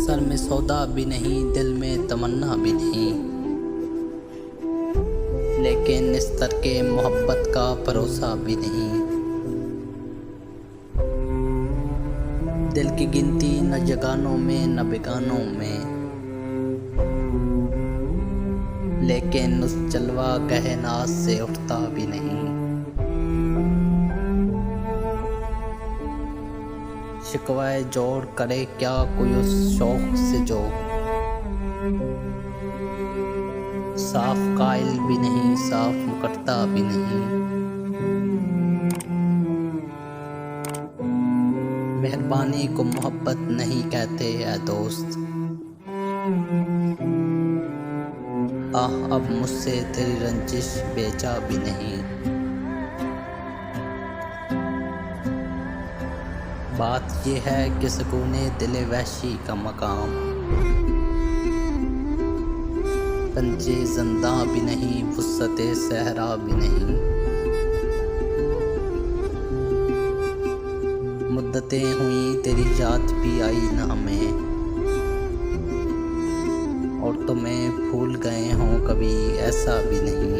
Sir में सौदा भी नहीं, दिल में तमन्ना भी नहीं, लेकिन इस तरके मोहब्बत का भरोसा भी नहीं। दिल की गिनती न जगानों में न बेगानों में, लेकिन उस जलवा गहे नाज से उठता भी नहीं। शिकवाए जोड़ करे क्या कोई उस शौक से जो साफ कायल भी नहीं, साफ मुकरता भी नहीं। मेहरबानी को मोहब्बत नहीं कहते ऐ दोस्त, अब मुझसे तेरी रंजिश बेचा भी नहीं। बात ये है कि सुकूने दिले वहशी का मकाम, पंजे ज़िंदा भी नहीं, वुस्अते सहरा भी नहीं। मुद्दतें हुई तेरी याद भी आई ना हमें, और तुम्हें भूल गए हों कभी ऐसा भी नहीं।